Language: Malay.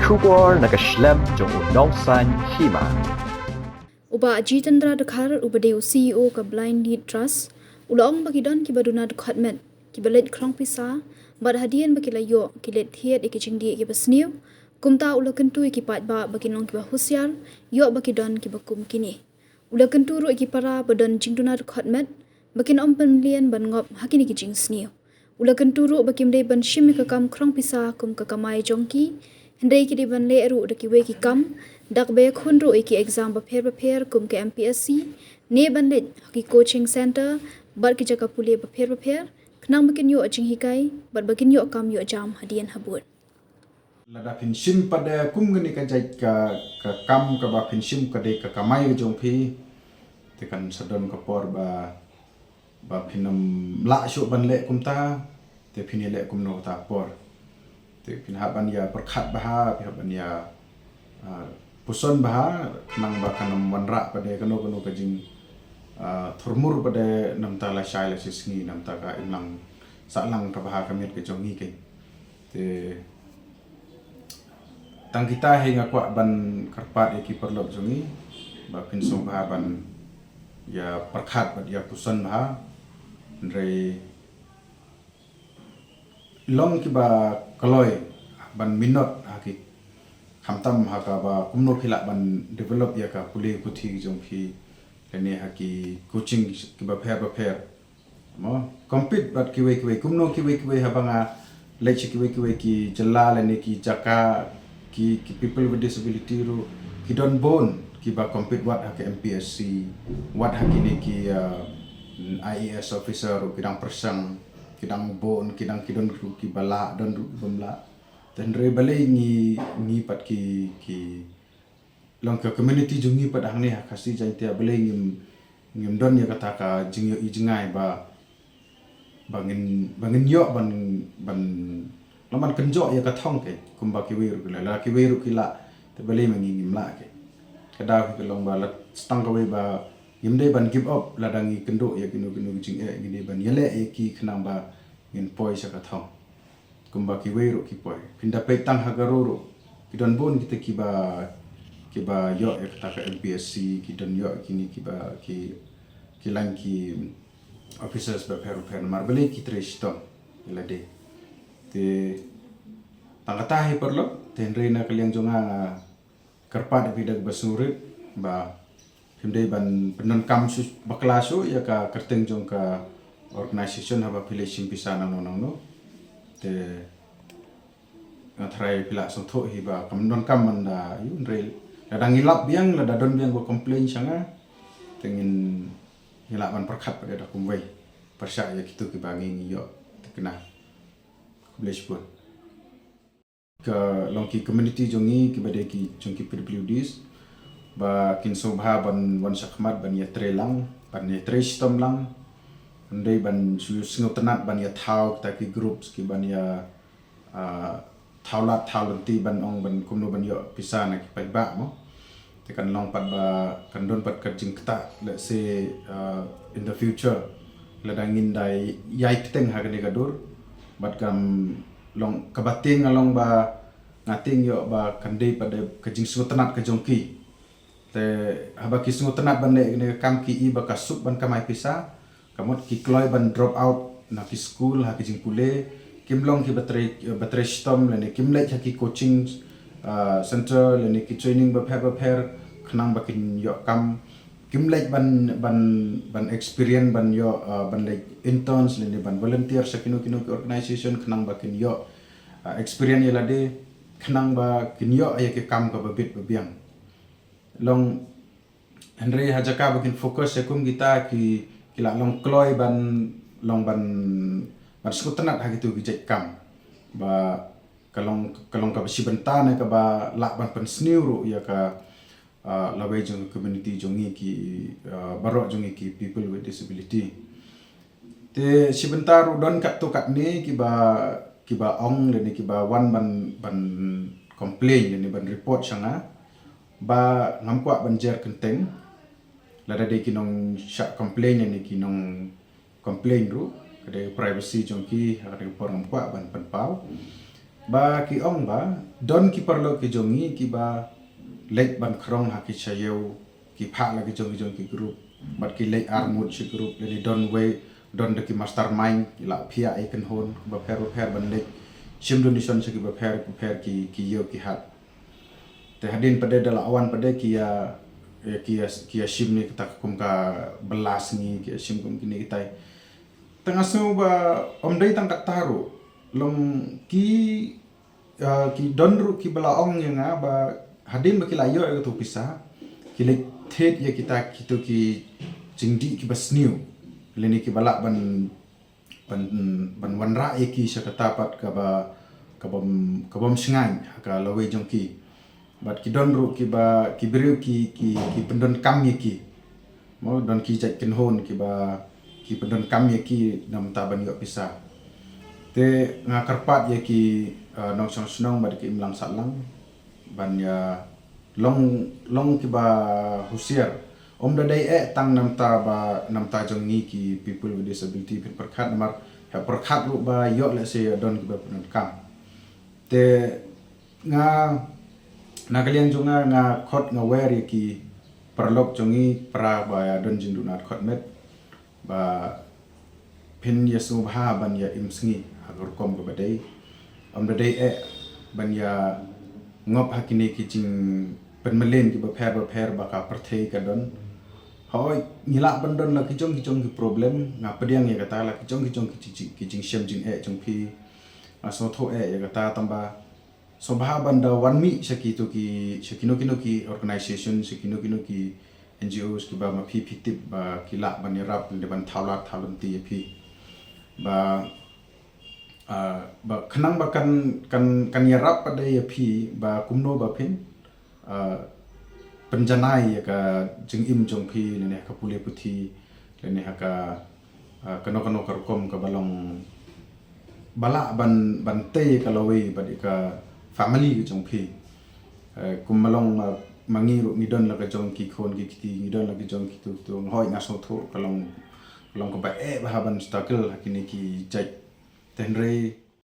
Shubor nakaslem jong unongsan hima. Uba Jitendra Dekhar ubadeu CEO ka Blind Need Trust ulong bagidon ki baduna dekhatmet ki balet krong pisa bad hadian baki layo ki let hiet ki chingdi ki basniu kumta ula kentu ki pat ba baki nong ki bahusial yo baki don ki bakum kini ula kentu ru ki para badon jingduna dekhatmet baki nom penlian ban ngop hakini ki jing sniu ula kentu ru baki mdei ban shim ka kam krong pisa kum ka kamai jongki hendai ki di ban le ru de ki we ki kam dak be khun ru ki exam ba pher kum ke MPSC ne ban le ki coaching center bar ki jaka puli ba pher knang bakin yo aching hikai bar bakin yo kam yo jam hadian habut lada pinsim pada kum gani ka jai ka kam ka ba pinsim ka de ka kamai jong phi tekan sadon ka por ba pinam la shu ban le kum ta te phin le kum no ta por te phin ha ban ya perkhat bah phi ban ya puson bah nang ba kanam wanra pada kano ka jing thurmur pada nam ta la shai la sisngi nam ta ka inlang sa lang ka bah ka met ke jong hi ke te tang kita hingga kwa ban karpat ki perlok jongi ba pinsong ba ban ya perkhat ba ya puson ba ndrei long ki ba kaloi ban minot haki khamtam ha ka ba kumno khila ban develop ya ka puli puthi jong phi lene haki coaching ki ba pher mo compete bat ki we kumno ki we ha banga lechi ki we ki jala lene ki jaka ki people with disability ru ki don bon ki ba compete wat ha ke MPSC wat ha kini ki IAS officer ru kidang persang kidang bon kidang kidon ru ki bala don ru bamla dan re balai ni pat ki long ke community jungi pat hang ni ha kasi jai tia balai ngim don ya kata ka jingyo I jingai ba bangin yo ban laman kenjo ya ka thong ke kumba ki wiru la ki wiru ki la te bale mangi ngim la ke kada ki long ba la stang ka we ba yimde ban give up la dangi kendo ya kinu jing gini ban yele ki khnang ba ngin poi sa ka thong kumba ki wiru ki poi pinda pe tang ha garuru ki don bon kita ki ba yo ya kata ka MPSC ki don yo kini ki ba ki lang ki officers ba peru mar bale ki treshton la de te tangatahi perlo tenrena kalian jonga karpat bidag basurit ba himdai ban penon kam su baklasu ya ka kerteng jong ka organization haba affiliation pisana no te ngatrai pila so tho hi ba kamnon kam manda yun rel kadang ilap biang la dadon biang go complain sanga tengin hilapan perkhat pada dakum wei persya ya kitu ki bangi yo tekena Blessed ke longki community jongi ki bade ki jongki PWDs ba kin sobha ban wan sakmat ban ya trelang ban ya trestom lang ndai ban su singo tenat ban ya thau ta ki groups ki ban ya thaulat thaulenti ban ong ban kumno ban yo pisana ki pai ba mo tekan long pat ba kan don pat ka jing kta let's say in the future ladangin dai yai teng ha ka dur bat kam long kabating along ba ngating yo ba kandai pada kajing sungutanat ka jongki te haba ki sungutanat ban ne kam ki I ba kasup ban kamai pisa kamot ki kloi ban drop out na ki school ha ki jing pule kimlong ki batre stom le ne kimle ha ki coaching center le ne ki training ba pher khnang ba kin yo kam kimlek ban experience ban yo ban like interns le ban volunteer sa kinu organization khnang ba kin yo experience yela de khnang ba kin yo ay ke kam ka babit babiang long Henry hajaka ba kin focus sa kum kita ki la long kloi ban skutanat ha gitu ki kam ba kalong ka sibenta ne ka ba la ban pen sniu ya ka lawe jong community jongi ki barok jongi ki people with disability te sebentar don kat tu kat ni ki ba ong le ni ki ba wan ban complain le ni ban report sanga ba ngam kwa ban jer kenteng la da de ki nong syak complain ni ki nong complain ru kade privacy jongki ha kade por ngam kwa ban pau ba ki ong ba don ki perlo ki jongi ki ba lek ban krong ha ki chayeu ki pha la ki jong ki group bat ki lek armut si group le don we don de ki mastermind la phia e kan hon ba pher ban lek sim donation se ki ba pher ki yo ki hat te hadin pada dala awan pada ki ya sim ni kita kum ka belas ni ki sim kum kini kita tengah so ba om dai tang tak taru long ki donru ki bala ong yang ba hadin ba ki layo e tu pisah ki lek thet ya kita kitu ki jingdi ki basniu leni ki bala ban wanra e ki sakata pat ka bom singai ka lawe jong ki bat ki donru ki ba ki beriu ki pendon kam ye ki mo don ki jai ken hon ki pendon kam ye ki nam ta ban yo pisah te nga karpat ye ki nong song snong bat ki imlang salang ban ya long ki ba husiar om da dai tang nam ta jong ni ki people with disability pin perkhat namar ha perkhat lu ba yo le se don ki ba pendon kam te nga kalian junga nga khot nga wer ki perlok jongi pra ba don jindu nat khot met ba pin yesu bha ban ya imsngi agur kom ko badai om da dai ban ya ngop hakini ki jing pen melen ki ba pher ba ka perthei ka don hoi ngila ban don la ki jong ki problem nga pediang ya kata la ki jong ki jing shem jing jong pi aso tho ya kata tamba so bahaban da one mi sakino ki organization sakino ki NGOs ki ba ma phi tip ba kila ban yarap de ban thaulat ti phi ba khanang ba kan yarap pada ya phi ba kumno ba phin penjanai ya ka jingim jong phi ne ka pule puthi ne ha ka kano karkom ka balong bala ban te ka lawe ba ka family jong phi kumalong mangiru ngidon la ka jong ki khon ki kiti ngidon la ki jong ki tu hoi na so tho kalong ko ba ba haban struggle hakini ki jai tenre